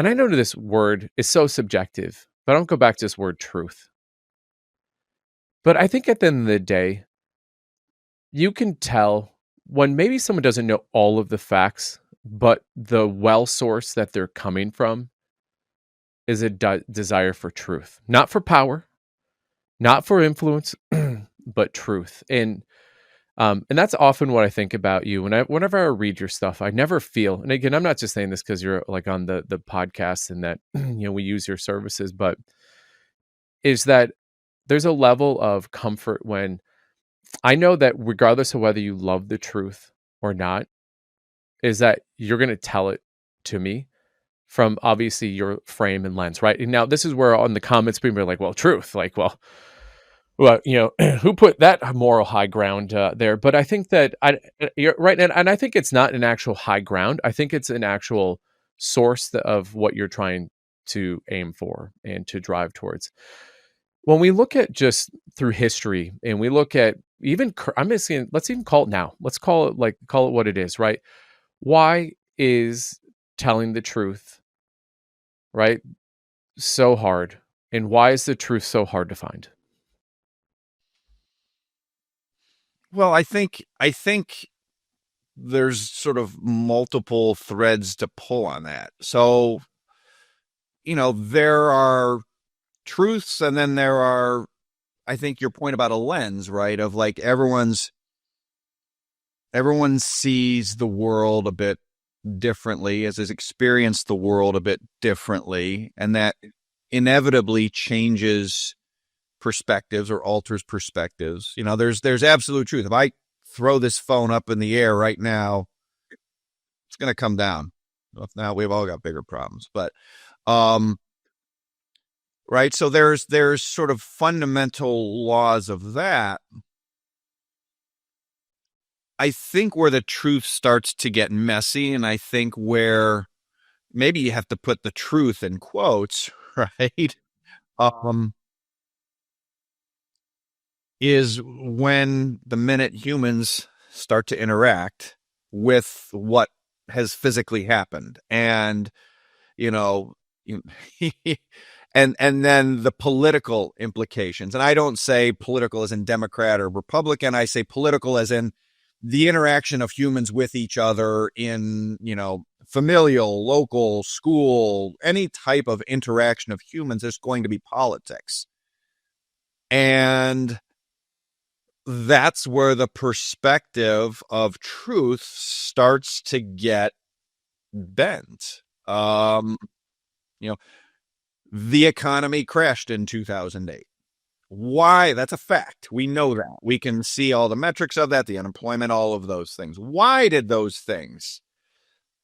and I know this word is so subjective, but I don't go back to this word truth. But I think at the end of the day, you can tell when maybe someone doesn't know all of the facts, but the well source that they're coming from is a desire for truth, not for power, not for influence, but truth. And that's often what I think about you. Whenever I read your stuff, I never feel, and again, I'm not just saying this because you're like on the podcast and that we use your services, but is that there's a level of comfort when I know that regardless of whether you love the truth or not, is that you're going to tell it to me from obviously your frame and lens, right? And now this is where on the comments people are like, well, truth, like, well, who put that moral high ground there? But I think that you're right, and I think it's not an actual high ground. I think it's an actual source of what you're trying to aim for and to drive towards. When we look at just through history, and we look at even, I'm just saying, let's even call it now. Let's call it what it is, right? Why is telling the truth, right, so hard, and why is the truth so hard to find? Well, I think there's sort of multiple threads to pull on that. So, there are truths, and then there are, I think your point about a lens, right? Of like everyone sees the world a bit differently, has experienced the world a bit differently, and that inevitably changes perspectives or alters perspectives. There's absolute truth. If I throw this phone up in the air right now, it's going to come down. If not, we've all got bigger problems. But right, so there's sort of fundamental laws of that. I think where the truth starts to get messy, and I think where maybe you have to put the truth in quotes, right? Is when the minute humans start to interact with what has physically happened. And, and then the political implications. And I don't say political as in Democrat or Republican. I say political as in the interaction of humans with each other in, familial, local, school, any type of interaction of humans. There's going to be politics. And that's where the perspective of truth starts to get bent. The economy crashed in 2008. Why? That's a fact. We know that. We can see all the metrics of that, the unemployment, all of those things. Why did those things?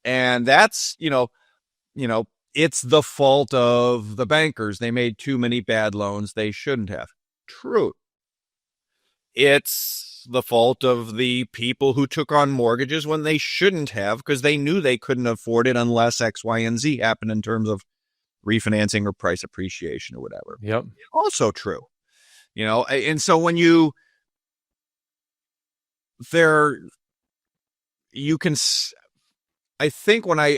And that's, it's the fault of the bankers. They made too many bad loans they shouldn't have. True. It's the fault of the people who took on mortgages when they shouldn't have, because they knew they couldn't afford it unless X, Y, and Z happened in terms of refinancing or price appreciation or whatever. Yep. Also true. And so when you can, I think when I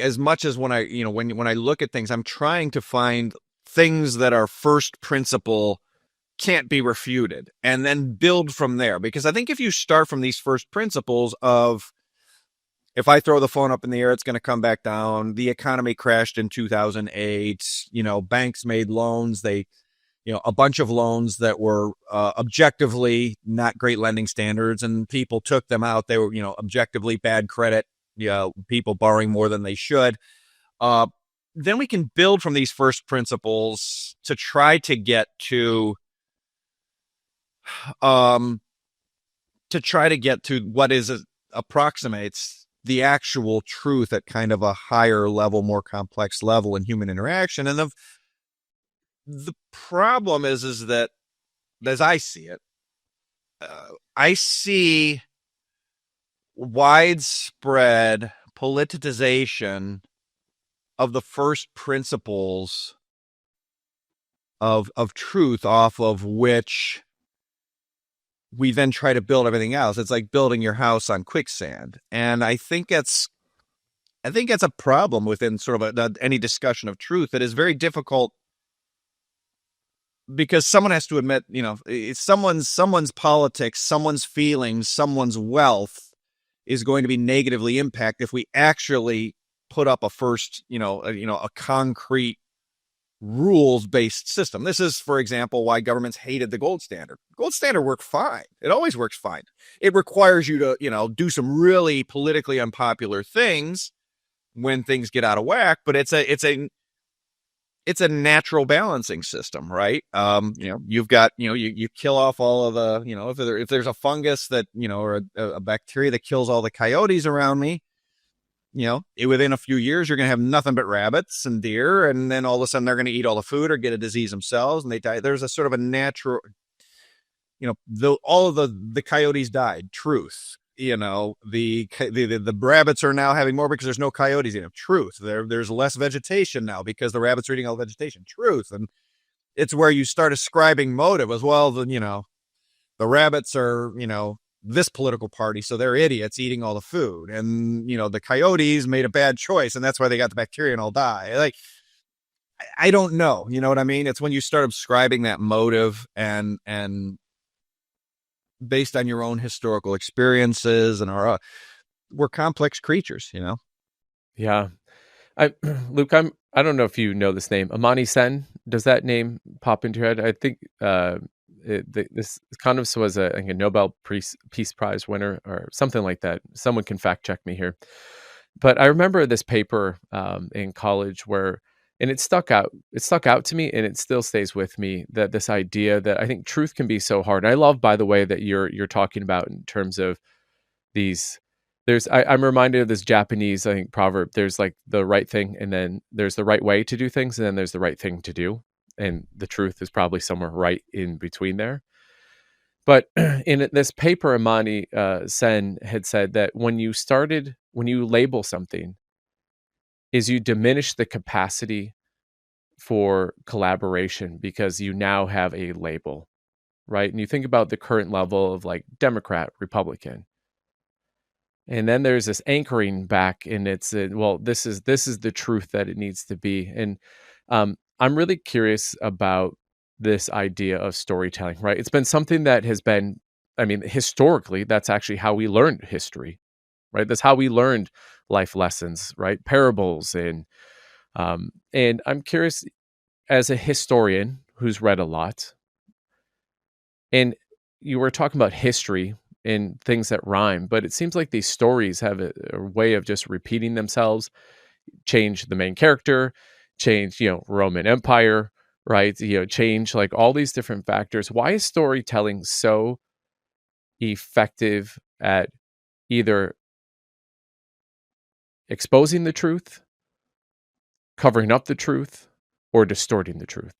look at things, I'm trying to find things that are first principle, can't be refuted, and then build from there. Because I think if you start from these first principles of, if I throw the phone up in the air, it's going to come back down. The economy crashed in 2008. Banks made loans. A bunch of loans that were objectively not great lending standards, and people took them out. They were, objectively bad credit, people borrowing more than they should. Then we can build from these first principles to try to get to what approximates the actual truth at kind of a higher level, more complex level in human interaction. And the problem is that, as I see it, I see widespread politicization of the first principles of truth, off of which we then try to build everything else. It's like building your house on quicksand. And I think I think that's a problem within sort of any discussion of truth. That is very difficult because someone has to admit, it's someone's politics, someone's feelings, someone's wealth is going to be negatively impacted if we actually put up a first, a concrete rules-based system. This is, for example, why governments hated the gold standard. Gold standard worked fine. It always works fine. It requires you to, do some really politically unpopular things when things get out of whack, but it's a natural balancing system, right? You've got, you kill off all of the, if there's a fungus that, or a bacteria that kills all the coyotes around me, within a few years, you're going to have nothing but rabbits and deer. And then all of a sudden they're going to eat all the food or get a disease themselves and they die. There's a sort of a natural, all of the coyotes died. Truth. The rabbits are now having more because there's no coyotes in them. Truth. There's less vegetation now because the rabbits are eating all the vegetation. Truth. And it's where you start ascribing motive as well. The rabbits are, this political party, so they're idiots eating all the food. And, the coyotes made a bad choice and that's why they got the bacteria and all die. Like, I don't know. You know what I mean? It's when you start ascribing that motive and based on your own historical experiences and we're complex creatures, Yeah. Luke, I don't know if you know this name, Amani Sen. Does that name pop into your head? I think this kind of was a Nobel Peace Prize winner or something like that. Someone can fact check me here. But I remember this paper in college and it stuck out. It stuck out to me, and it still stays with me. That this idea that I think truth can be so hard. And I love, by the way, that you're talking about in terms of these. I'm reminded of this Japanese, I think, proverb. There's like the right thing, and then there's the right way to do things, and then there's the right thing to do, and the truth is probably somewhere right in between there. But in this paper, Amani Sen had said that when you label something, is you diminish the capacity for collaboration because you now have a label, right? And you think about the current level of like Democrat, Republican, and then there's this anchoring back, and it's this is the truth that it needs to be. And I'm really curious about this idea of storytelling, right? It's been something that has been, I mean, historically, that's actually how we learned history, right? That's how we learned life lessons, right? Parables and I'm curious, as a historian who's read a lot, and you were talking about history and things that rhyme, but it seems like these stories have a way of just repeating themselves, change the main character, change, Roman Empire, right? Change like all these different factors. Why is storytelling so effective at either exposing the truth, covering up the truth, or distorting the truth?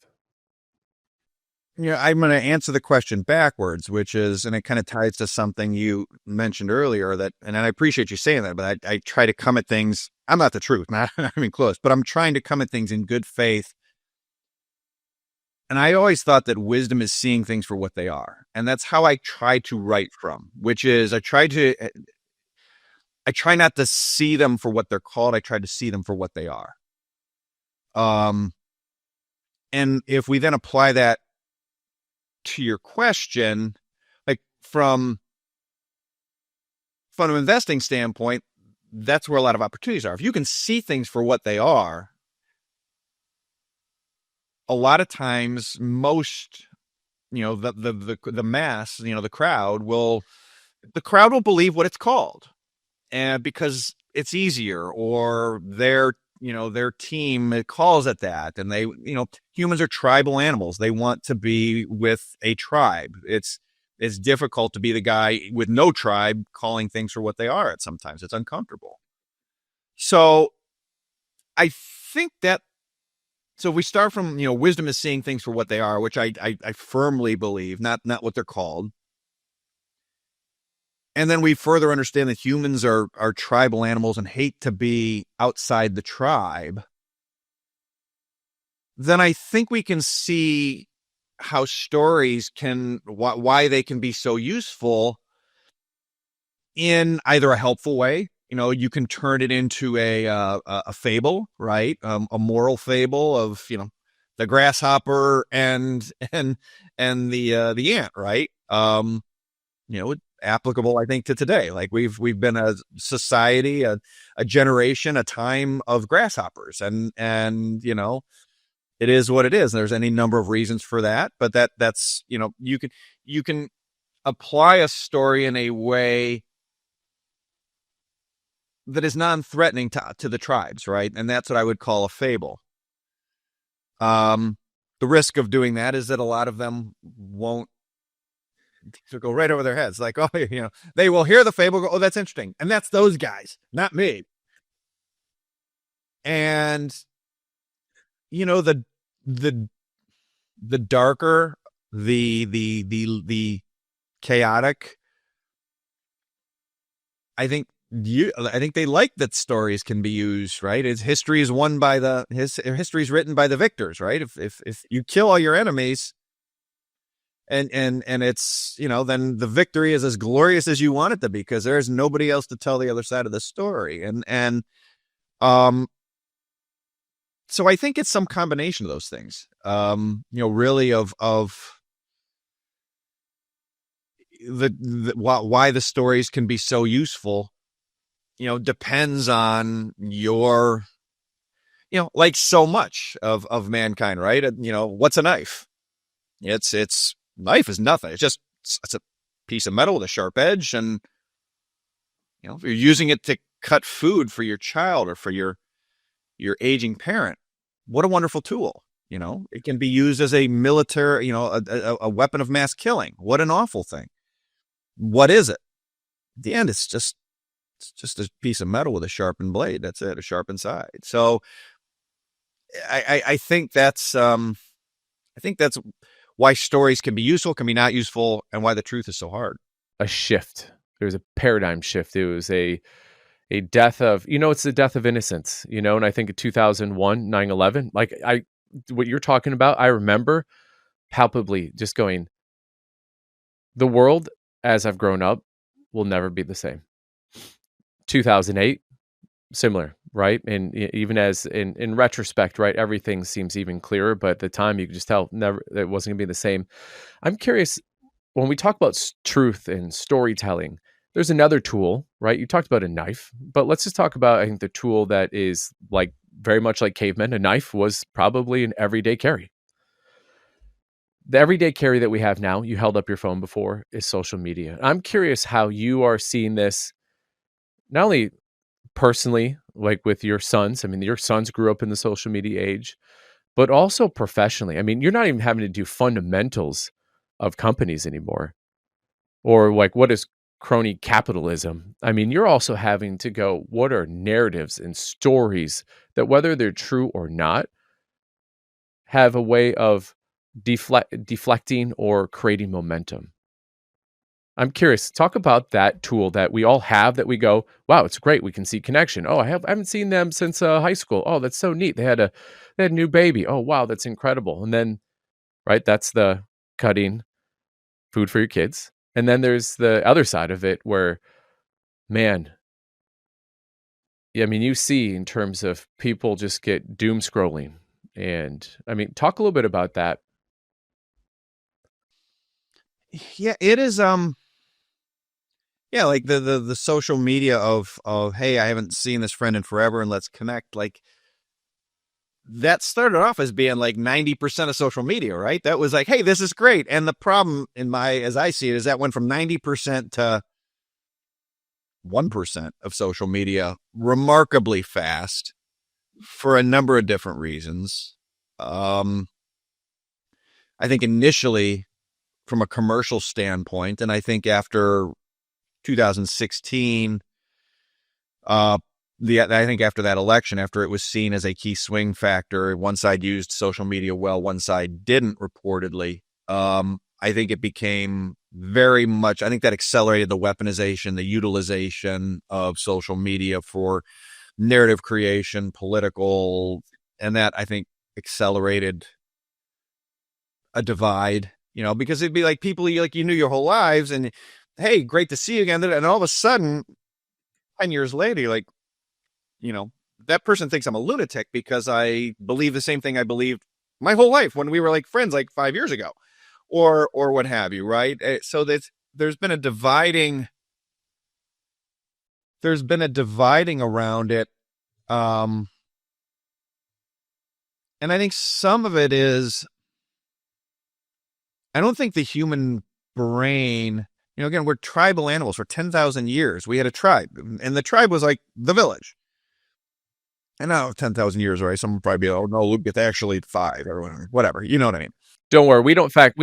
I'm going to answer the question backwards, which is, and it kind of ties to something you mentioned earlier and I appreciate you saying that, but I try to come at things. I'm not the truth, not I mean close, but I'm trying to come at things in good faith. And I always thought that wisdom is seeing things for what they are. And that's how I try to write from, which is I try not to see them for what they're called. I try to see them for what they are. And if we then apply that to your question, like from an investing standpoint, that's where a lot of opportunities are. If you can see things for what they are, a lot of times most, the mass, the crowd will believe what it's called, and because it's easier, or their team calls it that. And they, humans are tribal animals. They want to be with a tribe. It's difficult to be the guy with no tribe calling things for what they are. Sometimes it's uncomfortable. So I think that, so we start from, wisdom is seeing things for what they are, which I firmly believe, not what they're called. And then we further understand that humans are tribal animals and hate to be outside the tribe. Then I think we can see how stories why they can be so useful in either a helpful way you can turn it into a fable, right? A moral fable of, the grasshopper and the ant, right? Applicable, I think, to today. Like we've been a society, a generation, a time of grasshoppers, and it is what it is. And there's any number of reasons for that, but that's you can apply a story in a way that is non-threatening to the tribes, right? And that's what I would call a fable. The risk of doing that is that a lot of them won't go right over their heads. Like, oh, they will hear the fable, go, oh, that's interesting. And that's those guys, not me. And, the darker, the chaotic, I think they like that stories can be used, right? History is written by the victors, right? If you kill all your enemies, and it's, then the victory is as glorious as you want it to be, because there's nobody else to tell the other side of the story. So I think it's some combination of those things. Really of why the stories can be so useful, depends on your, like so much of mankind, right? What's a knife? It's knife is nothing. It's a piece of metal with a sharp edge. And, if you're using it to cut food for your child or for your aging parent, what a wonderful tool. It can be used as a military, a weapon of mass killing. What an awful thing. What is it? At the end, it's just a piece of metal with a sharpened blade. That's it, a sharpened side. So I think that's why stories can be useful, can be not useful, and why the truth is so hard. A shift. There was a paradigm shift. It was a death of, it's the death of innocence, and I think in 2001, 9/11, like what you're talking about, I remember palpably just going, the world as I've grown up will never be the same. 2008, similar, right? And even as in retrospect, right, everything seems even clearer, but at the time you could just tell never, it wasn't gonna be the same. I'm curious, when we talk about truth and storytelling, there's another tool, right? You talked about a knife, but let's just talk about, I think, the tool that is like very much like cavemen. A knife was probably an everyday carry. The everyday carry that we have now, you held up your phone before, is social media. I'm curious how you are seeing this, not only personally, like with your sons. I mean, your sons grew up in the social media age, but also professionally. I mean, you're not even having to do fundamentals of companies anymore, or like what is crony capitalism. I mean, you're also having to go, what are narratives and stories that, whether they're true or not, have a way of deflecting or creating momentum. I'm curious, talk about that tool that we all have that we go, wow, it's great. We can see connection. Oh, I haven't seen them since high school. Oh, that's so neat. They had a new baby. Oh, wow, that's incredible. And then, right, that's the cutting food for your kids. And then there's the other side of it where, man, I mean, you see in terms of people just get doom scrolling. And I mean, talk a little bit about that. Yeah, it is. Yeah, like the social media of hey, I haven't seen this friend in forever, and let's connect. Like that started off as being like 90% of social media, right? That was like, hey, this is great. And the problem as I see it, is that went from 90% to 1% of social media remarkably fast for a number of different reasons. I think initially from a commercial standpoint, and I think after 2016, I think after that election, after it was seen as a key swing factor, one side used social media well, one side didn't, reportedly. I think it became very much, I think that accelerated the weaponization, the utilization of social media for narrative creation, political, and that, I think, accelerated a divide, because it'd be like people you knew your whole lives, and hey, great to see you again. And all of a sudden, 10 years later, like, that person thinks I'm a lunatic because I believe the same thing I believed my whole life when we were like friends like 5 years ago, or what have you, right? So there's been a dividing around it. And I think some of it is, I don't think the human brain, again, we're tribal animals. For 10,000 years, we had a tribe, and the tribe was like the village. And now 10,000 years, right? Someone probably be, oh no, Luke, it's actually 5 or whatever. You know what I mean? Don't worry, we don't fact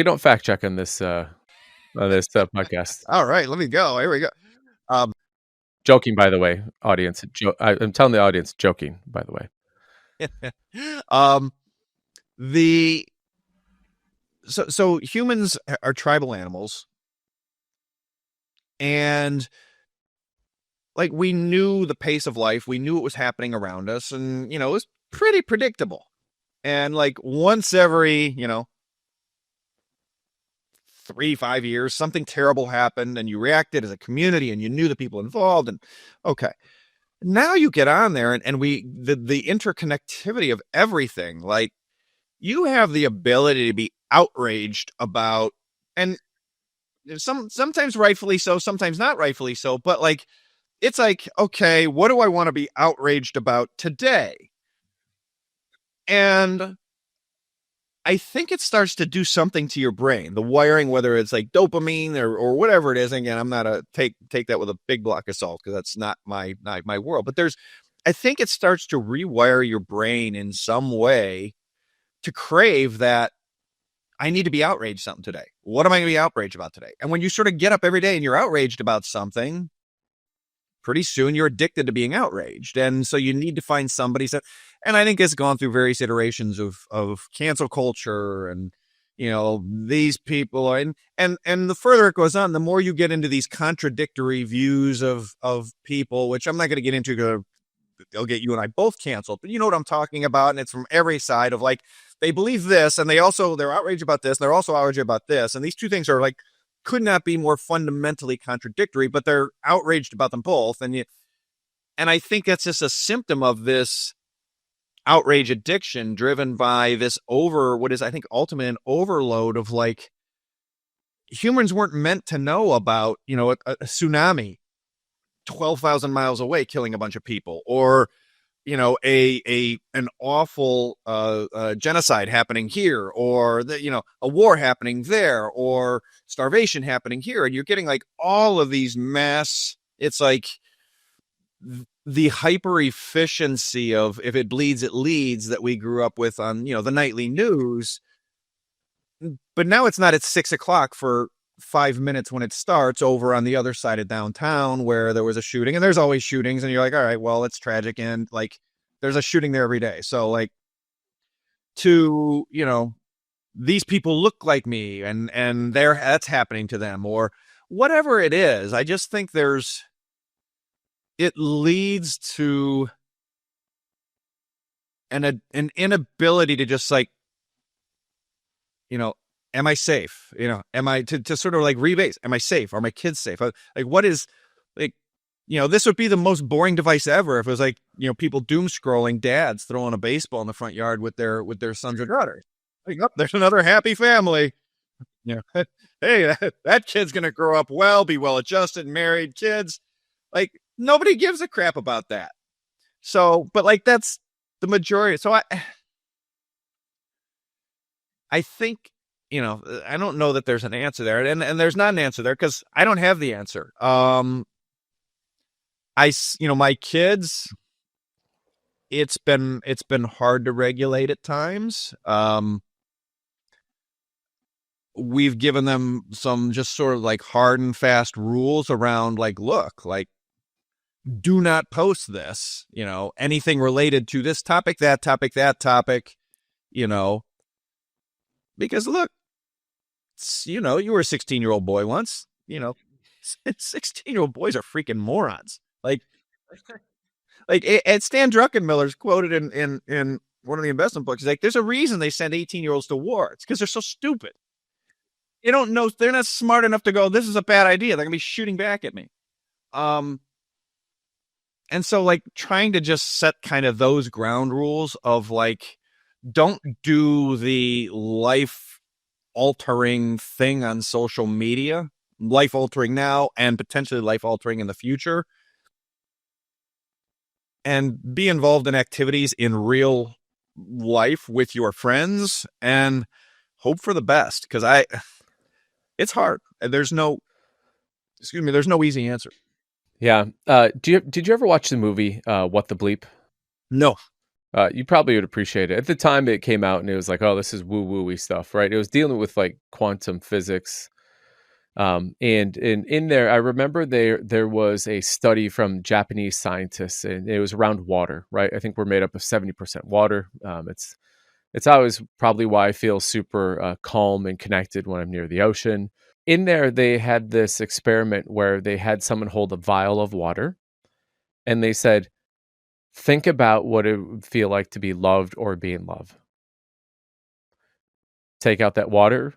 check on this podcast. All right, let me go. Here we go. Joking, by the way, audience. I'm telling the audience, joking, by the way. So humans are tribal animals, and like we knew the pace of life, we knew what was happening around us, and it was pretty predictable. And like once every 3-5 years, something terrible happened, and you reacted as a community, and you knew the people involved. And okay, now you get on there, and the interconnectivity of everything, like you have the ability to be outraged about, and sometimes rightfully so, sometimes not rightfully so, but like it's like, okay, what do I want to be outraged about today? And I think it starts to do something to your brain, the wiring, whether it's like dopamine or whatever it is. Again, I'm not take that with a big block of salt, because that's not my world. But I think it starts to rewire your brain in some way to crave that. I need to be outraged something today. What am I going to be outraged about today? And when you sort of get up every day and you're outraged about something, pretty soon you're addicted to being outraged. And so you need to find somebody. And I think it's gone through various iterations of cancel culture, and these people are, and the further it goes on, the more you get into these contradictory views of people, which I'm not going to get into because they'll get you and I both canceled, but you know what I'm talking about. And it's from every side of like, they believe this, and they're outraged about this, and they're also outraged about this. And these two things are like, could not be more fundamentally contradictory, but they're outraged about them both. And I think that's just a symptom of this outrage addiction driven by this what is, I think, ultimate an overload of like, humans weren't meant to know about, a tsunami 12,000 miles away killing a bunch of people, or an awful genocide happening here, or a war happening there, or starvation happening here. And you're getting like all of these mass, it's like the hyper efficiency of if it bleeds, it leads, that we grew up with on, the nightly news. But now it's not at 6:00 for 5 minutes when it starts over on the other side of downtown where there was a shooting, and there's always shootings, and you're like, all right, well, it's tragic. And like, there's a shooting there every day. So like, these people look like me, and that's happening to them, or whatever it is. I just think it leads to an inability to just like, am I safe? Am I to sort of like rebase? Am I safe? Are my kids safe? Like, what is like, this would be the most boring device ever if it was like, people doom scrolling dads throwing a baseball in the front yard with their sons or daughters. Like, oh, there's another happy family. Hey, that kid's going to grow up well, be well adjusted, married, kids. Like, nobody gives a crap about that. So, but like, that's the majority. So I think, I don't know that there's an answer there, and there's not an answer there because I don't have the answer. My kids, it's been hard to regulate at times. We've given them some just sort of like hard and fast rules around like, look, like, do not post this, anything related to this topic, that topic, because look, you were a 16-year-old boy once, 16-year-old boys are freaking morons. Like and Stan Druckenmiller's quoted in one of the investment books. He's like, there's a reason they send 18-year-olds to war. It's because they're so stupid. They don't know, they're not smart enough to go, this is a bad idea. They're gonna be shooting back at me. And so like trying to just set kind of those ground rules of like, don't do the life altering thing on social media, life altering now and potentially life altering in the future, and be involved in activities in real life with your friends and hope for the best. Because it's hard. There's no, excuse me, there's no easy answer. Yeah. Did you ever watch the movie What the Bleep? No. You probably would appreciate it. At the time it came out and it was like, oh, this is woo woo-y stuff, right? It was dealing with like quantum physics. And in there, I remember there was a study from Japanese scientists, and it was around water, right? I think we're made up of 70% water. It's always probably why I feel super calm and connected when I'm near the ocean. In there, they had this experiment where they had someone hold a vial of water, and they said, think about what it would feel like to be loved or be in love. Take out that water,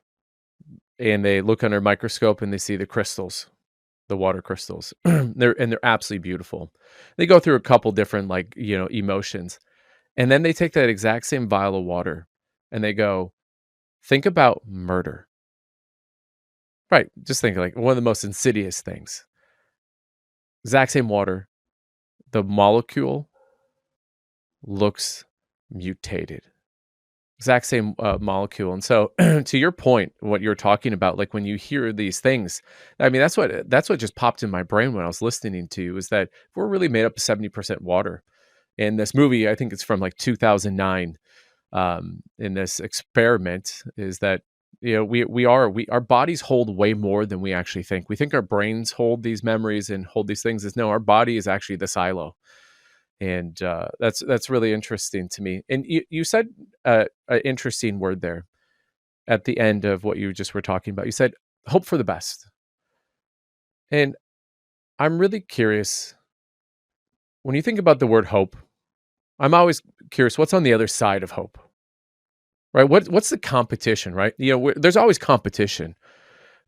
and they look under a microscope and they see the crystals, the water crystals. They're absolutely beautiful. They go through a couple different emotions. And then they take that exact same vial of water and they go, think about murder. Right. Just think like one of the most insidious things. Exact same water. The molecule looks mutated. Exact same molecule. And so to your point, what you're talking about, like when you hear these things, I mean, that's what just popped in my brain when I was listening to you, is that we're really made up of 70% water. And this movie, I think it's from like 2009, in this experiment, is that our bodies hold way more than we actually think. We think our brains hold these memories and hold these things. Is no, our body is actually the silo. And that's really interesting to me. And you said an interesting word there at the end of what you just were talking about. You said hope for the best. And I'm really curious, when you think about the word hope, I'm always curious, what's on the other side of hope, right? What's the competition, right? There's always competition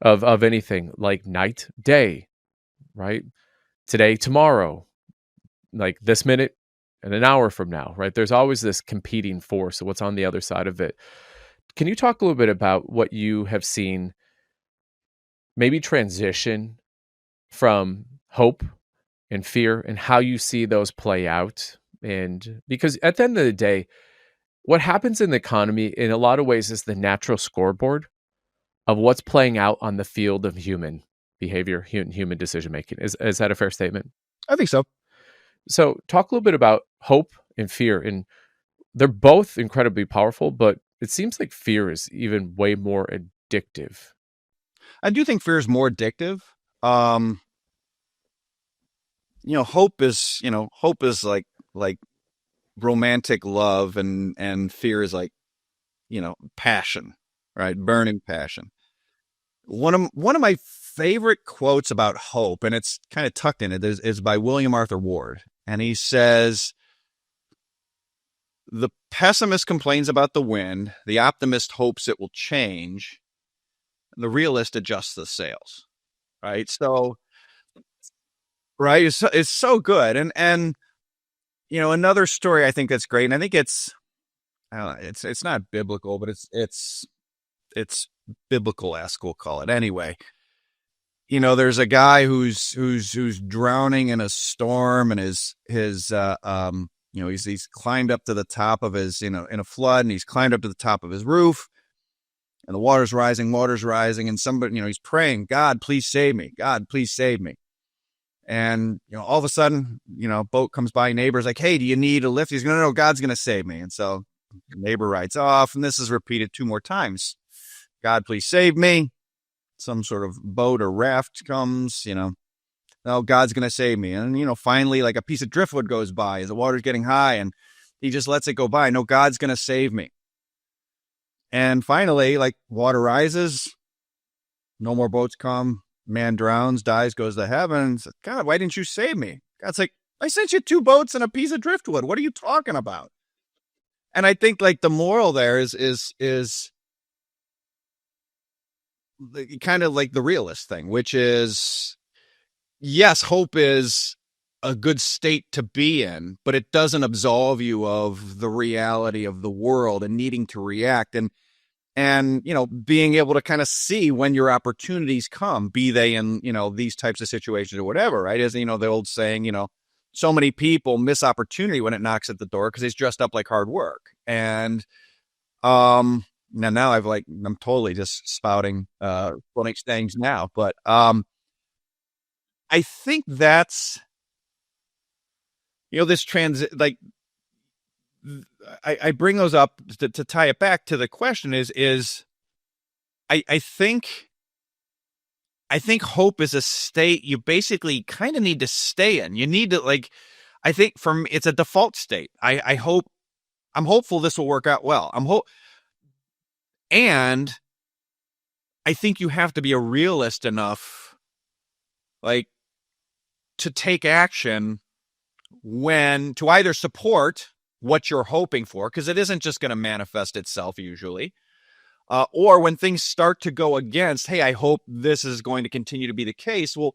of anything, like night, day, right? Today, tomorrow, like this minute and an hour from now, right? There's always this competing force. So what's on the other side of it? Can you talk a little bit about what you have seen maybe transition from hope and fear, and how you see those play out? And because at the end of the day, what happens in the economy in a lot of ways is the natural scoreboard of what's playing out on the field of human behavior, human decision making. Is that a fair statement? I think so. So talk a little bit about hope and fear. And they're both incredibly powerful, but it seems like fear is even way more addictive. I do think fear is more addictive. Hope is like romantic love, and fear is like, passion, right? Burning passion. One of my favorite quotes about hope, and it's kind of tucked in it, is by William Arthur Ward. And he says, the pessimist complains about the wind, the optimist hopes it will change, the realist adjusts the sails. Right. So, right. It's so good. And, another story I think that's great. And I think I don't know, it's not biblical, but it's biblical-esque, we'll call it. Anyway, there's a guy who's drowning in a storm, and his he's climbed up to the top of his, in a flood, and he's climbed up to the top of his roof, and the water's rising, and somebody, he's praying, God, please save me. God, please save me. And, all of a sudden, a boat comes by, neighbor's like, hey, do you need a lift? He's going, no, God's going to save me. And so the neighbor rides off, and this is repeated 2 more times. God, please save me. Some sort of boat or raft comes, no, God's going to save me. And, finally, like a piece of driftwood goes by as the water's getting high, and he just lets it go by. No, God's going to save me. And finally, like, water rises, no more boats come, man drowns, dies, goes to heaven. Says, God, why didn't you save me? God's like, I sent you 2 boats and a piece of driftwood. What are you talking about? And I think like the moral there is kind of like the realist thing, which is, yes, hope is a good state to be in, but it doesn't absolve you of the reality of the world and needing to react and being able to kind of see when your opportunities come, be they in these types of situations or whatever, right? As the old saying, so many people miss opportunity when it knocks at the door because it's dressed up like hard work. And now I'm totally just spouting things now, but I think that's this transit, like, I bring those up to tie it back to the question is I think hope is a state you basically kind of need to stay in. You need to, like, I think for me, it's a default state. I'm hopeful this will work out well. And I think you have to be a realist enough, like, to take action to either support what you're hoping for, because it isn't just going to manifest itself usually, or when things start to go against, hey, I hope this is going to continue to be the case. Well,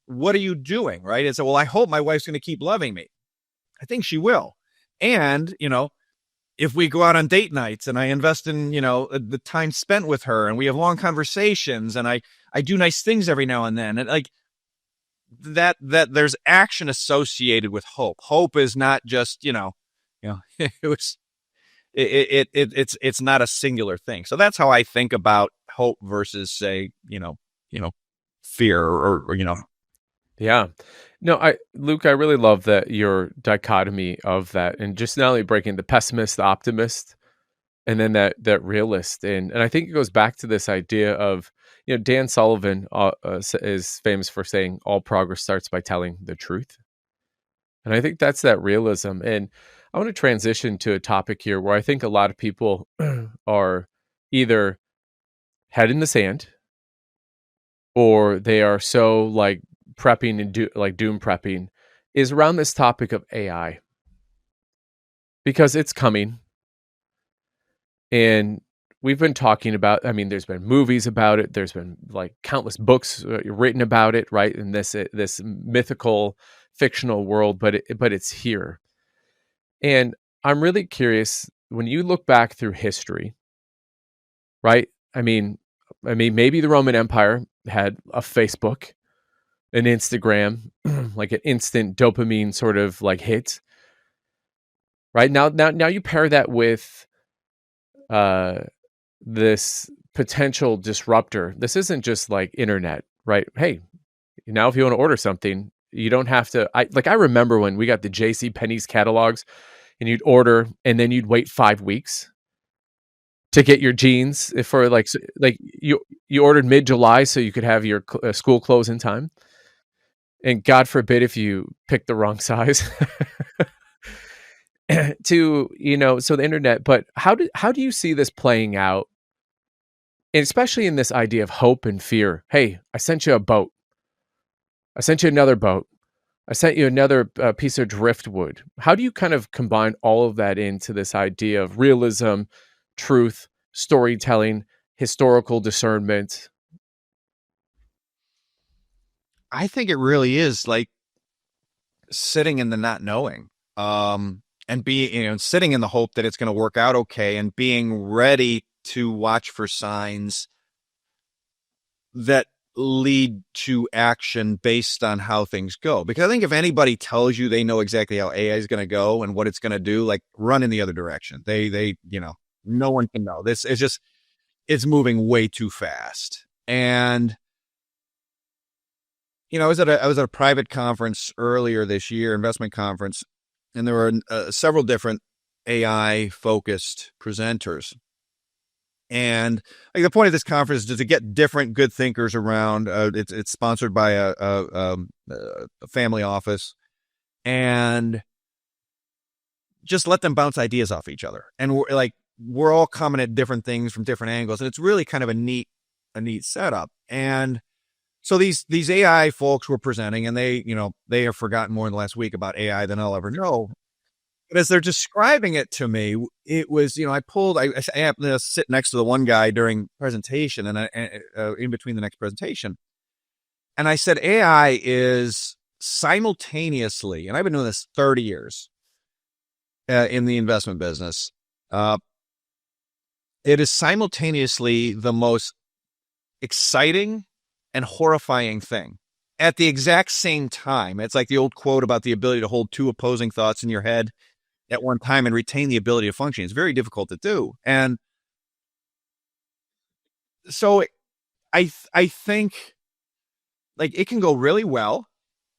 what are you doing, right? And so, well, I hope my wife's going to keep loving me. I think she will. And, if we go out on date nights and I invest in, the time spent with her and we have long conversations and I do nice things every now and then, and like that there's action associated with hope. Hope is not just, it's not a singular thing. So that's how I think about hope versus, say, fear or. Yeah. No, Luke, I really love that your dichotomy of that, and just not only breaking the pessimist, the optimist, and then that realist. And I think it goes back to this idea of, Dan Sullivan is famous for saying all progress starts by telling the truth. And I think that's that realism. And I want to transition to a topic here where I think a lot of people are either head in the sand, or they are so like prepping and doom prepping, is around this topic of AI, because it's coming. And we've been talking about, there's been movies about it. There's been like countless books written about it, right? In this mythical, fictional world, but it's here. And I'm really curious, when you look back through history, right? Maybe the Roman Empire had a Facebook, an Instagram, like an instant dopamine sort of like hit, right? Now you pair that with this potential disruptor. This isn't just like internet, right? Hey, now if you want to order something, you don't have to. I remember when we got the J.C. Penney's catalogs, and you'd order, and then you'd wait 5 weeks to get your jeans for you ordered mid-July so you could have your school clothes in time. And God forbid if you picked the wrong size. So the internet. But how do you see this playing out? And especially in this idea of hope and fear. Hey, I sent you a boat. I sent you another boat. I sent you another piece of driftwood. How do you kind of combine all of that into this idea of realism, truth, storytelling, historical discernment? I think it really is like sitting in the not knowing, and sitting in the hope that it's going to work out okay, and being ready to watch for signs that lead to action based on how things go. Because I think if anybody tells you they know exactly how AI is going to go and what it's going to do, like, run in the other direction. They no one can know. This is just, it's moving way too fast. And I was at a private conference earlier this year, investment conference, and there were several different AI focused presenters. And like, the point of this conference is to get different good thinkers around. It's sponsored by a family office, and just let them bounce ideas off each other. And we're all coming at different things from different angles, and it's really kind of a neat setup. And so these AI folks were presenting, and they have forgotten more in the last week about AI than I'll ever know. But as they're describing it to me, it was, I happened to sit next to the one guy during presentation, and in between the next presentation. And I said, AI is simultaneously, and I've been doing this 30 years in the investment business, it is simultaneously the most exciting and horrifying thing at the exact same time. It's like the old quote about the ability to hold two opposing thoughts in your head at one time and retain the ability to function. It's very difficult to do. And so I think like it can go really well.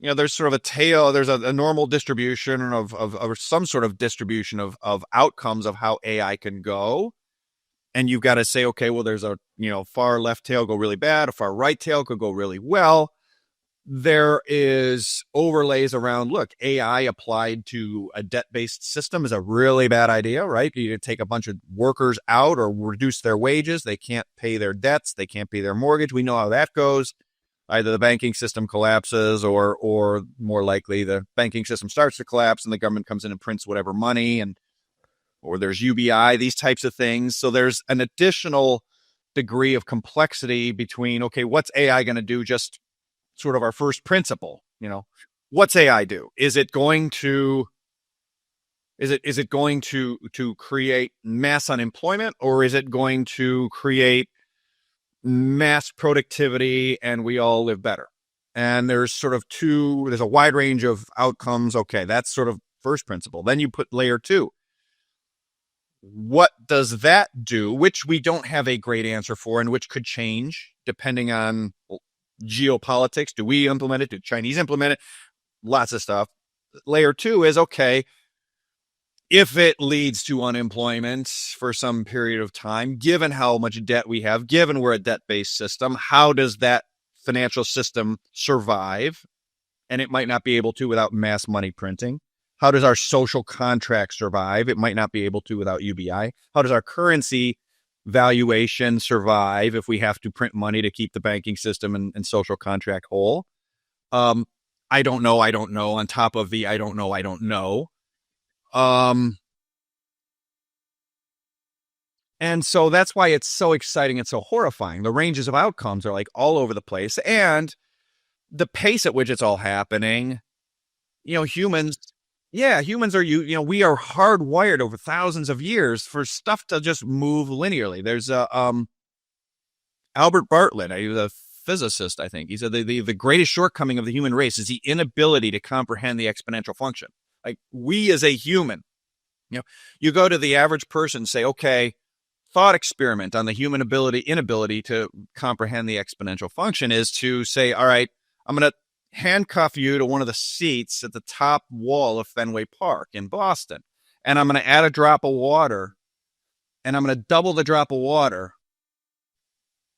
There's sort of a tail, there's a normal distribution of some sort of distribution of outcomes of how AI can go. And you've got to say, okay, well, there's a, far left tail go really bad, a far right tail could go really well. There is overlays around, look, AI applied to a debt-based system is a really bad idea, right? You take a bunch of workers out or reduce their wages. They can't pay their debts. They can't pay their mortgage. We know how that goes. Either the banking system collapses or more likely the banking system starts to collapse and the government comes in and prints whatever money, or there's UBI, these types of things. So there's an additional degree of complexity between, okay, what's AI going to do? Just sort of our first principle, what's AI do? Is it going to create mass unemployment, or is it going to create mass productivity and we all live better? And there's a wide range of outcomes. Okay, that's sort of first principle. Then you put layer 2. What does that do? Which we don't have a great answer for, and which could change depending on geopolitics. Do we implement it? Do Chinese implement it? Lots of stuff. Layer 2 is, okay, if it leads to unemployment for some period of time, given how much debt we have, given we're a debt-based system, how does that financial system survive? And it might not be able to without mass money printing. How does our social contract survive? It might not be able to without UBI. How does our currency valuation survive if we have to print money to keep the banking system and social contract whole? I don't know. On top of the I don't know. And so that's why it's so exciting and so horrifying. The ranges of outcomes are like all over the place, and the pace at which it's all happening. Humans are we are hardwired over thousands of years for stuff to just move linearly. There's Albert Bartlett, he was a physicist, I think. He said the greatest shortcoming of the human race is the inability to comprehend the exponential function. Like, we as a human, you go to the average person and say, okay, thought experiment on the human inability to comprehend the exponential function is to say, all right, I'm going to handcuff you to one of the seats at the top wall of Fenway Park in Boston, and I'm going to add a drop of water, and I'm going to double the drop of water.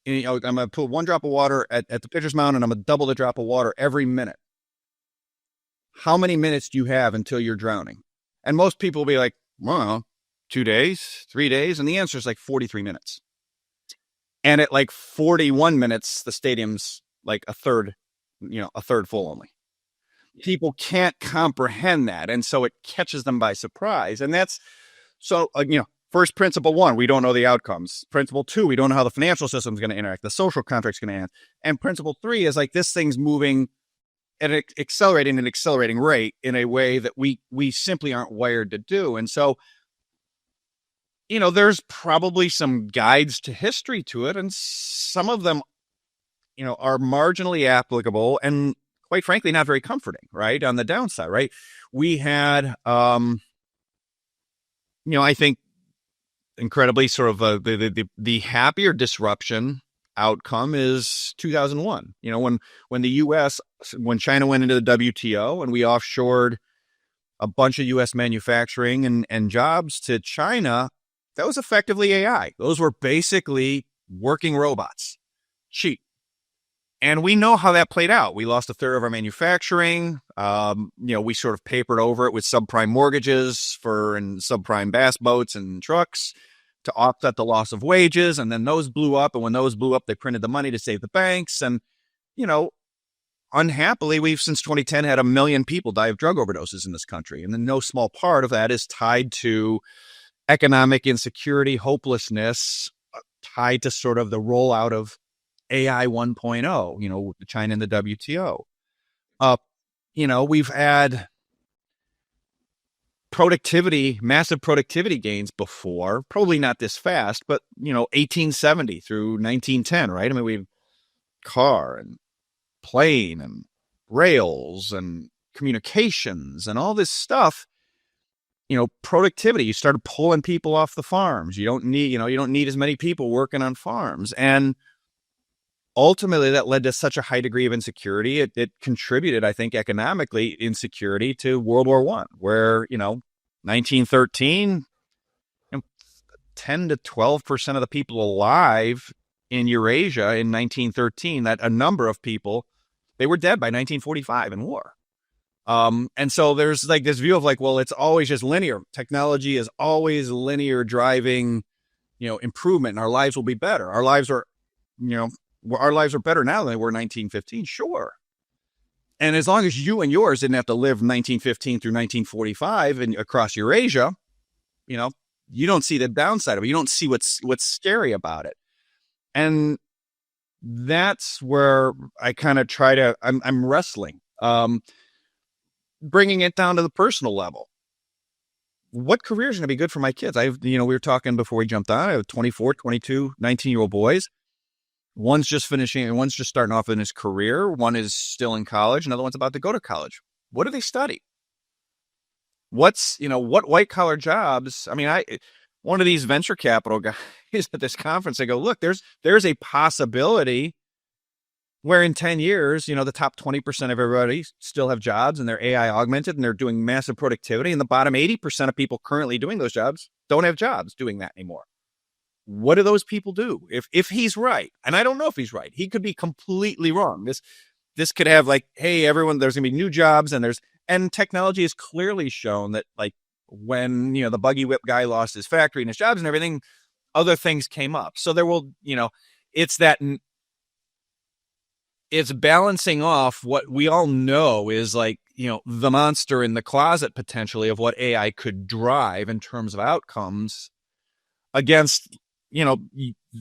I'm going to put one drop of water at the pitcher's mound, and I'm going to double the drop of water every minute. How many minutes do you have until you're drowning? And most people will be like, well, 2 days, 3 days. And the answer is like 43 minutes. And at like 41 minutes, the stadium's like a third full only. People can't comprehend that. And so it catches them by surprise. And that's first principle 1, we don't know the outcomes. Principle 2, we don't know how the financial system is going to interact. The social contract's going to interact. And principle 3 is like, this thing's moving at an accelerating rate in a way that we simply aren't wired to do. And so, there's probably some guides to history to it, and some of them, are marginally applicable and, quite frankly, not very comforting, right? On the downside, right? We had, I think, incredibly sort of the happier disruption outcome is 2001. When China went into the WTO and we offshored a bunch of U.S. manufacturing and jobs to China, that was effectively AI. Those were basically working robots, cheap. And we know how that played out. We lost a third of our manufacturing. We sort of papered over it with subprime mortgages and subprime bass boats and trucks to offset the loss of wages. And then those blew up. And when those blew up, they printed the money to save the banks. And, unhappily, we've since 2010 had 1 million people die of drug overdoses in this country. And then no small part of that is tied to economic insecurity, hopelessness, tied to sort of the rollout of AI 1.0, China and the WTO. we've had massive productivity gains before, probably not this fast, but 1870 through 1910, right? I mean, we've car and plane and rails and communications and all this stuff. Productivity, you started pulling people off the farms. You don't need as many people working on farms. And ultimately that led to such a high degree of insecurity. It contributed, I think, economically insecurity to World War I, where, 1913, 10 to 12% of the people alive in Eurasia in 1913, that a number of people, they were dead by 1945 in war. And so there's like this view of like, well, it's always just linear. Technology is always linear driving, improvement, and our lives will be better. Our lives are better now than they were in 1915. Sure. And as long as you and yours didn't have to live 1915 through 1945 and across Eurasia, you don't see the downside of it. You don't see what's scary about it. And that's where I kind of I'm wrestling, bringing it down to the personal level. What career is going to be good for my kids? We were talking before we jumped on. I have 24, 22, 19-year-old boys. One's just finishing and one's just starting off in his career. One is still in college. Another one's about to go to college. What do they study? What white collar jobs? I mean, one of these venture capital guys at this conference, I go, look, there's a possibility where in 10 years, the top 20% of everybody still have jobs and they're AI augmented and they're doing massive productivity. And the bottom 80% of people currently doing those jobs don't have jobs doing that anymore. What do those people do? If he's right, and I don't know if he's right, he could be completely wrong. This could have like, hey, everyone, there's gonna be new jobs, and technology has clearly shown that like when the buggy whip guy lost his factory and his jobs and everything, other things came up. So there will, it's balancing off what we all know is like, the monster in the closet potentially of what AI could drive in terms of outcomes against,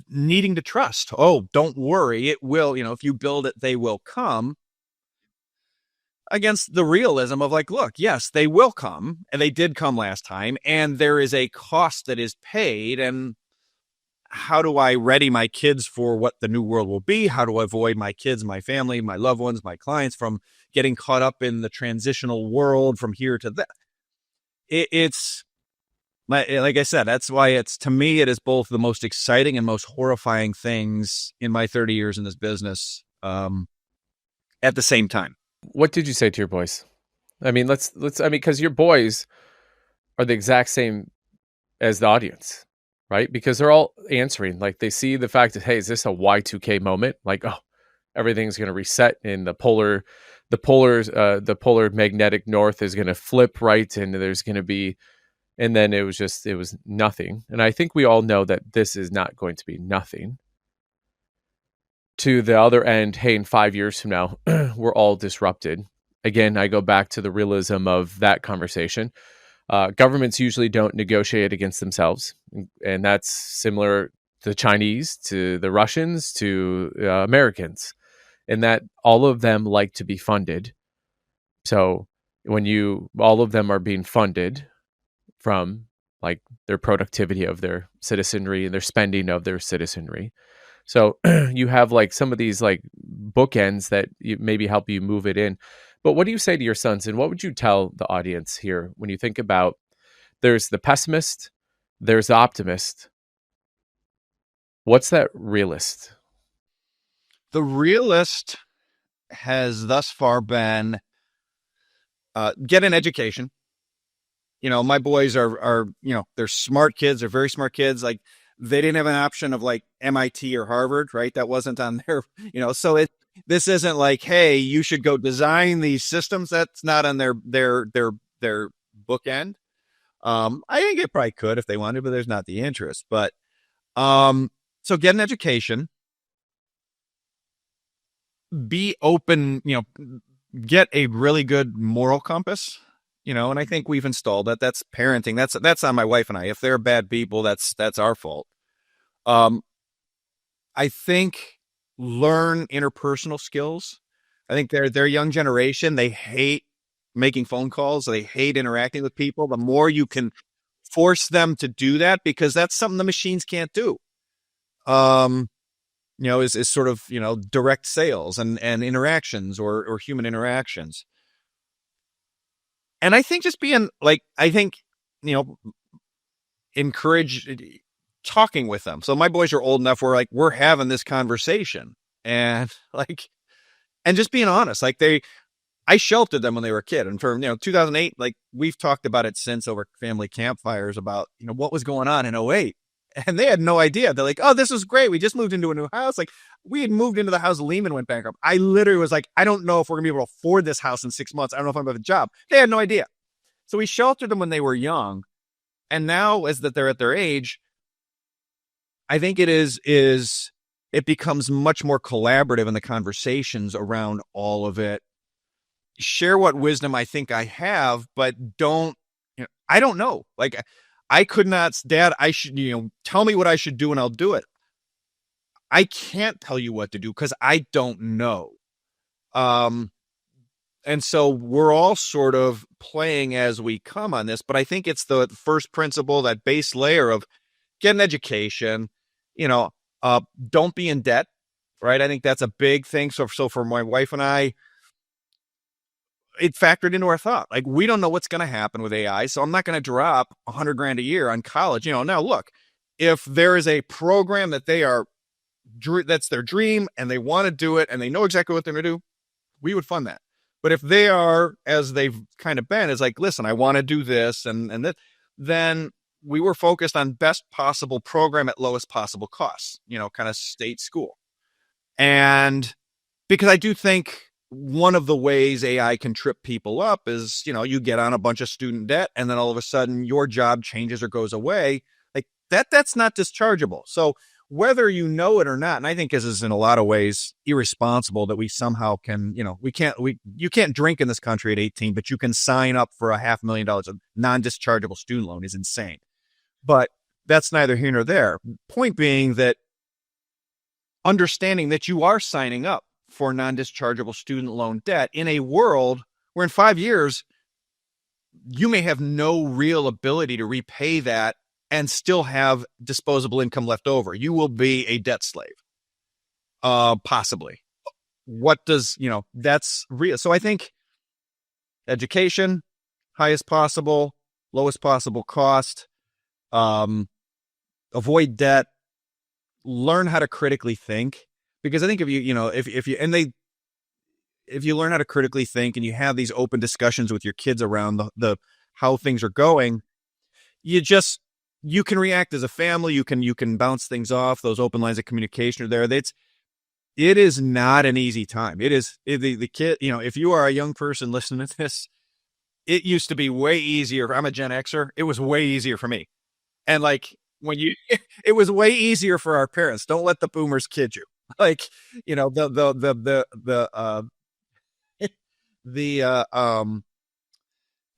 needing to trust. Oh, don't worry. It will, if you build it, they will come, against the realism of like, look, yes, they will come, and they did come last time, and there is a cost that is paid. And how do I ready my kids for what the new world will be? How do I avoid my kids, my family, my loved ones, my clients from getting caught up in the transitional world from here to that? It's like I said, that's why to me, it is both the most exciting and most horrifying things in my 30 years in this business, at the same time. What did you say to your boys? I mean, because your boys are the exact same as the audience, right? Because they're all answering, like they see the fact that, hey, is this a Y2K moment? Like, oh, everything's going to reset in the polar magnetic north is going to flip right. And there's going to be, and then it was nothing. And I think we all know that this is not going to be nothing. To the other end, hey, in 5 years from now, we're all disrupted. Again, I go back to the realism of that conversation. Governments usually don't negotiate against themselves. And that's similar to the Chinese, to the Russians, to Americans, in that all of them like to be funded. So when all of them are being funded from like their productivity of their citizenry and their spending of their citizenry. So you have like some of these like bookends that maybe help you move it in. But what do you say to your sons, and what would you tell the audience here when you think about there's the pessimist, there's the optimist? What's that realist? The realist has thus far been get an education. My boys are they're smart kids. They're very smart kids. Like, they didn't have an option of like MIT or Harvard, right? That wasn't on their, so this isn't like, hey, you should go design these systems. That's not on their bookend. I think it probably could if they wanted, but there's not the interest. But so get an education, be open, get a really good moral compass. And I think we've installed that. That's parenting. That's on my wife and I. If they're bad people, that's our fault. I think learn interpersonal skills. I think their young generation, they hate making phone calls. They hate interacting with people. The more you can force them to do that, because that's something the machines can't do. Is sort of, direct sales and interactions or human interactions. And I think just being like, you know, encourage talking with them. So my boys are old enough where like we're having this conversation and like, and just being honest, like I sheltered them when they were a kid. And for, 2008, like we've talked about it since over family campfires about, what was going on in '08. And they had no idea. They're like, oh, this was great. We just moved into a new house. Like we had moved into the house. Lehman went bankrupt. I literally was like, I don't know if we're gonna be able to afford this house in 6 months. I don't know if I'm gonna have a job. They had no idea. So we sheltered them when they were young. And now as that they're at their age, I think it becomes much more collaborative in the conversations around all of it. Share what wisdom I think I have, but I don't know. Like I could not, Dad, I should, tell me what I should do and I'll do it. I can't tell you what to do because I don't know. And so we're all sort of playing as we come on this, but I think it's the first principle, that base layer of get an education, don't be in debt, right? I think that's a big thing. So for my wife and I, it factored into our thought. Like, we don't know what's going to happen with AI. So I'm not going to drop $100,000 a year on college. Now look, if there is a program that that's their dream and they want to do it and they know exactly what they're going to do, we would fund that. But if they are, as they've kind of been, is like, listen, I want to do this and that, then we were focused on best possible program at lowest possible costs, kind of state school. And because I do think one of the ways AI can trip people up is, you get on a bunch of student debt and then all of a sudden your job changes or goes away. Like that's not dischargeable. So whether you know it or not, and I think this is in a lot of ways irresponsible that we somehow can, you can't drink in this country at 18, but you can sign up for $500,000 of non-dischargeable student loan is insane. But that's neither here nor there. Point being that understanding that you are signing up for non-dischargeable student loan debt in a world where in 5 years, you may have no real ability to repay that and still have disposable income left over. You will be a debt slave. Possibly. What does, that's real. So I think education, highest possible, lowest possible cost, avoid debt, learn how to critically think. Because I think if you learn how to critically think and you have these open discussions with your kids around the how things are going, you can react as a family. You can bounce things off. Those open lines of communication are there. It is not an easy time. The kid, if you are a young person listening to this, it used to be way easier. I'm a Gen Xer. It was way easier for me. And like it was way easier for our parents. Don't let the boomers kid you. Like, the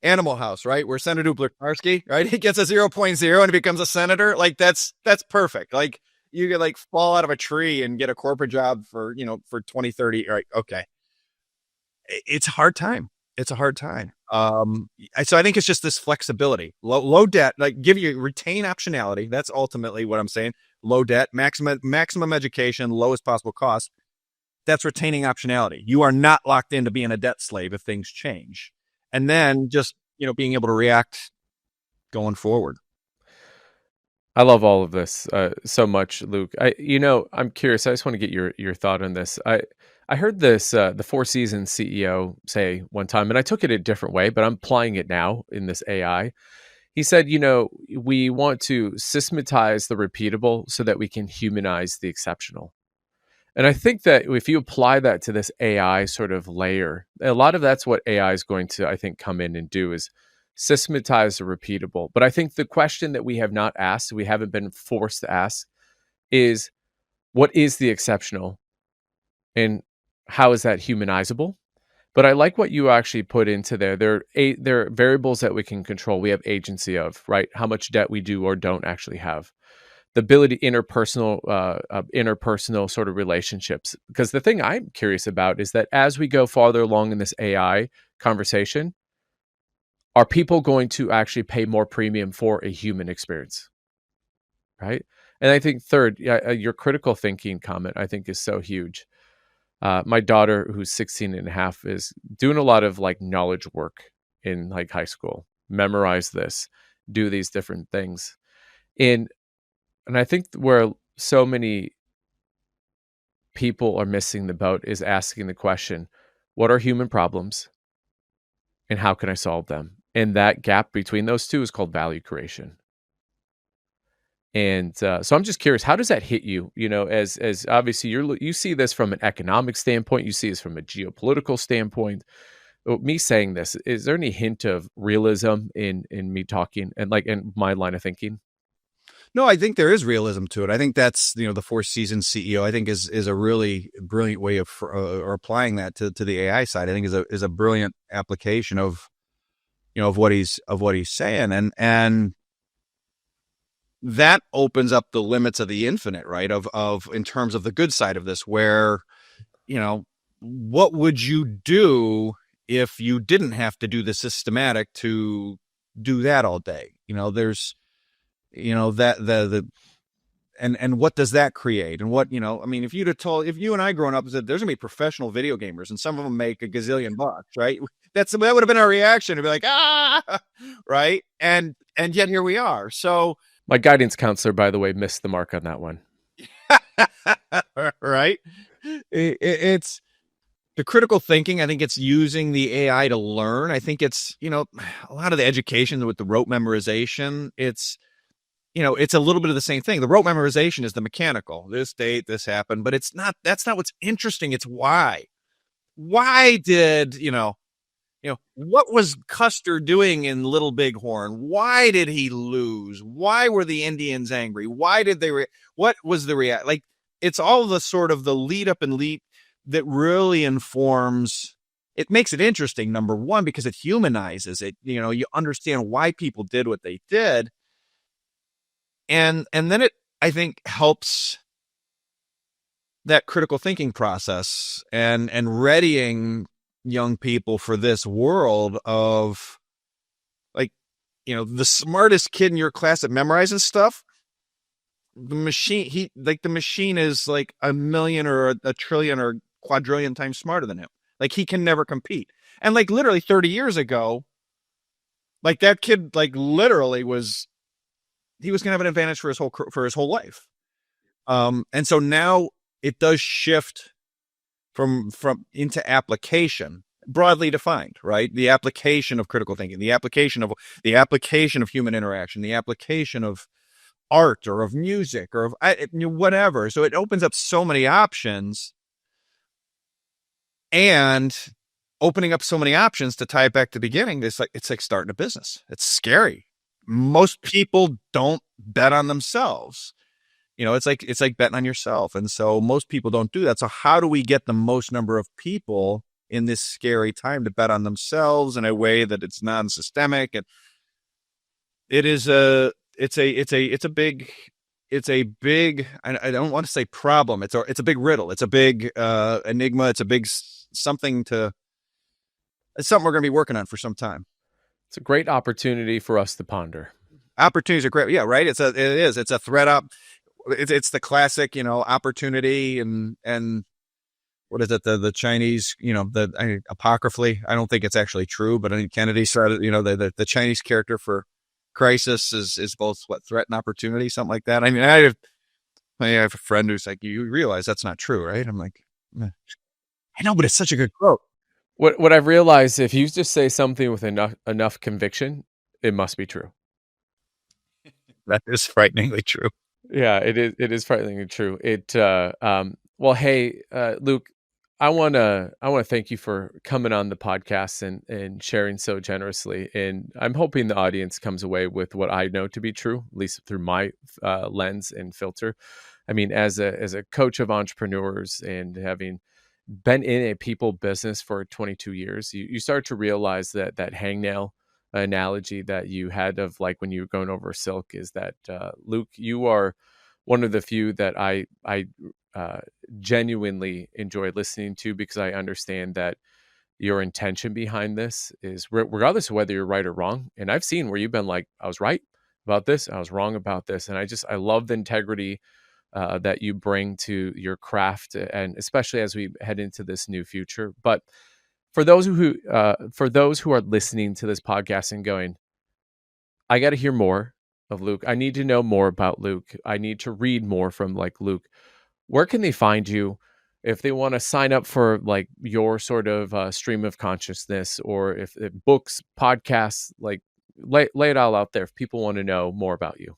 Animal House, right? Where Senator Blukarski, right? He gets a 0.0 and he becomes a senator. Like that's perfect. Like you could like fall out of a tree and get a corporate job for 20, 30. Right. Okay. It's a hard time. It's a hard time. So I think it's just this flexibility, low debt, like retain optionality. That's ultimately what I'm saying. Low debt, maximum education, lowest possible cost. That's retaining optionality. You are not locked into being a debt slave if things change. And then just, being able to react going forward. I love all of this so much, Luke. I'm curious. I just want to get your thought on this. I heard this the Four Seasons CEO say one time, and I took it a different way, but I'm applying it now in this AI. He said, we want to systematize the repeatable so that we can humanize the exceptional. And I think that if you apply that to this AI sort of layer, a lot of that's what AI is going to, I think, come in and do is systematize the repeatable. But I think the question that we have not asked, we haven't been forced to ask, is what is the exceptional and how is that humanizable? But I like what you actually put into there. There are variables that we can control. We have agency of, right? How much debt we do or don't actually have. the ability interpersonal sort of relationships. Because the thing I'm curious about is that as we go farther along in this AI conversation, are people going to actually pay more premium for a human experience? Right. And I think third, your critical thinking comment, I think, is so huge. My daughter, who's 16 and a half, is doing a lot of like knowledge work in like high school, memorize this, do these different things. And I think where so many people are missing the boat is asking the question, what are human problems and how can I solve them? And that gap between those two is called value creation. And so I'm just curious, how does that hit you? You know, as obviously you see this from an economic standpoint, you see this from a geopolitical standpoint. Me saying this, is there any hint of realism in me talking and like in my line of thinking? No, I think there is realism to it. I think that's, the Four Seasons CEO, I think is a really brilliant way of or applying that to the AI side. I think is a brilliant application of, of what he's saying. And that opens up the limits of the infinite, right? Of in terms of the good side of this, where, what would you do if you didn't have to do the systematic to do that all day? There's, that and what does that create? And what, I mean, if you and I growing up said there's gonna be professional video gamers and some of them make a gazillion bucks, right? That would have been our reaction to be like, right. And yet here we are. So My guidance counselor, by the way, missed the mark on that one. right. It's the critical thinking. I think it's using the AI to learn. I think it's, a lot of the education with the rote memorization. It's a little bit of the same thing. The rote memorization is the mechanical. This date, this happened, but that's not what's interesting. It's why. Why did, what was Custer doing in Little Bighorn? Why did he lose? Why were the Indians angry? Why did they, what was the react? Like, it's all the sort of the lead up and lead that really informs. It makes it interesting, number one, because it humanizes it. You understand why people did what they did. And then it, I think, helps that critical thinking process and readying young people for this world of, like, the smartest kid in your class at memorizing stuff. The machine is like a million or a trillion or quadrillion times smarter than him. Like, he can never compete. And like literally 30 years ago, like that kid, like literally he was going to have an advantage for his whole life. And so now it does shift from into application, broadly defined, right? The application of critical thinking, the application of human interaction, the application of art or of music or of whatever. So it opens up so many options, and opening up so many options, to tie it back to the beginning, it's like starting a business. It's scary. Most people don't bet on themselves. It's like betting on yourself. And so most people don't do that. So how do we get the most number of people in this scary time to bet on themselves in a way that it's non-systemic? And it's a big, I don't want to say problem. It's a big riddle. It's a big enigma. It's a big something it's something we're going to be working on for some time. It's a great opportunity for us to ponder. Opportunities are great. Yeah, right. It's a threat up. It's the classic, opportunity and what is it? The Chinese, apocryphally, I don't think it's actually true, but I think Kennedy started, the Chinese character for crisis is both threat and opportunity, something like that. I mean, I have a friend who's like, you realize that's not true, right? I'm like, I know, but it's such a good quote. What I've realized, if you just say something with enough conviction, it must be true. That is frighteningly true. Yeah, it is. It is frighteningly true. Well, hey, Luke, I wanna thank you for coming on the podcast and sharing so generously. And I'm hoping the audience comes away with what I know to be true, at least through my lens and filter. I mean, as a coach of entrepreneurs and having been in a people business for 22 years, you start to realize that hangnail analogy that you had of like when you were going over silk is that Luke, you are one of the few that I uh, genuinely enjoy listening to, because I understand that your intention behind this is regardless of whether you're right or wrong. And I've seen where you've been like, I was right about this, I was wrong about this, and I love the integrity that you bring to your craft, and especially as we head into this new future. But for those who are listening to this podcast and going, I got to hear more of Luke. I need to know more about Luke. I need to read more from like Luke. Where can they find you if they want to sign up for like your sort of stream of consciousness, or if books, podcasts, like lay it all out there if people want to know more about you?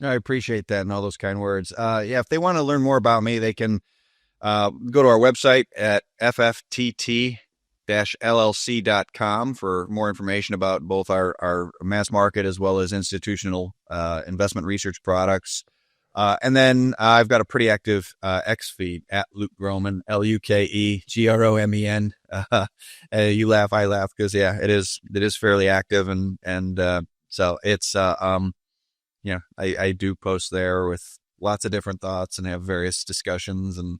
I appreciate that and all those kind words. Yeah, if they want to learn more about me, they can go to our website at FFTT-LLC.com for more information about both our mass market as well as institutional investment research products. And then I've got a pretty active X feed at Luke Gromen, LukeGromen. You laugh, I laugh, because yeah, it is fairly active, and so it's I do post there with lots of different thoughts and have various discussions, and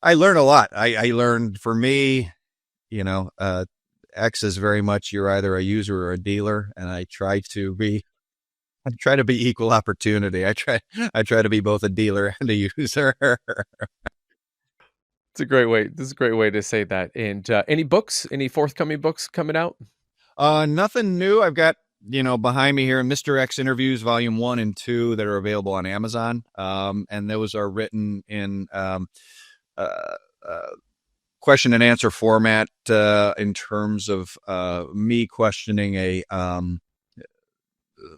I learn a lot. I learned, for me, X is very much, you're either a user or a dealer, and I try to be equal opportunity. I try to be both a dealer and a user. It's a great way. This is a great way to say that. And any forthcoming books coming out? Nothing new. I've got, behind me here, Mr. X Interviews Volume 1 and 2 that are available on Amazon. And those are written in question and answer format, in terms of me questioning a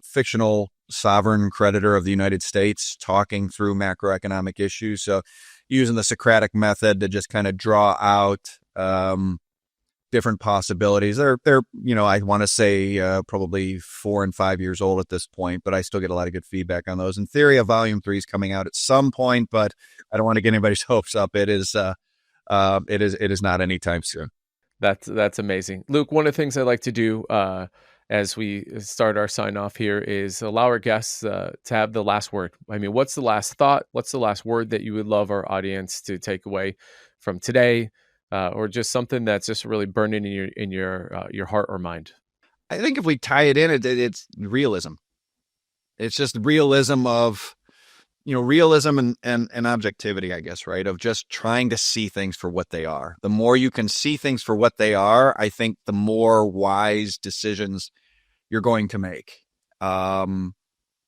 fictional sovereign creditor of the United States, talking through macroeconomic issues. So using the Socratic method to just kind of draw out different possibilities. They're I want to say probably 4 and 5 years old at this point, but I still get a lot of good feedback on those. In theory, a volume 3 is coming out at some point, but I don't want to get anybody's hopes up. It is not anytime soon. That's amazing. Luke, one of the things I like to do as we start our sign off here is allow our guests to have the last word. I mean, what's the last thought? What's the last word that you would love our audience to take away from today, or just something that's just really burning in your heart or mind? I think if we tie it in, it's realism. It's just realism of, realism and objectivity, I guess, right? Of just trying to see things for what they are. The more you can see things for what they are, I think the more wise decisions you're going to make. And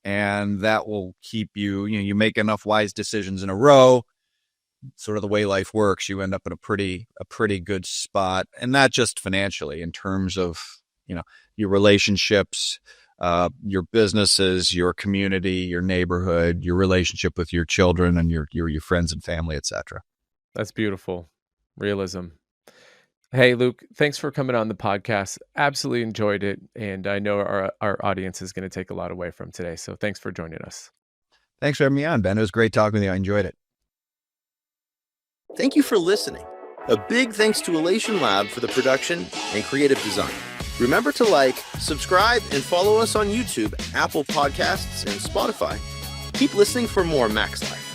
that will keep you make enough wise decisions in a row, sort of the way life works, you end up in a pretty good spot. And not just financially, in terms of, your relationships, your businesses, your community, your neighborhood, your relationship with your children and your friends and family, etc. That's beautiful. Realism. Hey, Luke, thanks for coming on the podcast. Absolutely enjoyed it. And I know our audience is going to take a lot away from today. So thanks for joining us. Thanks for having me on, Ben. It was great talking with you. I enjoyed it. Thank you for listening. A big thanks to Elation Lab for the production and creative design. Remember to like, subscribe, and follow us on YouTube, Apple Podcasts, and Spotify. Keep listening for more Max Life.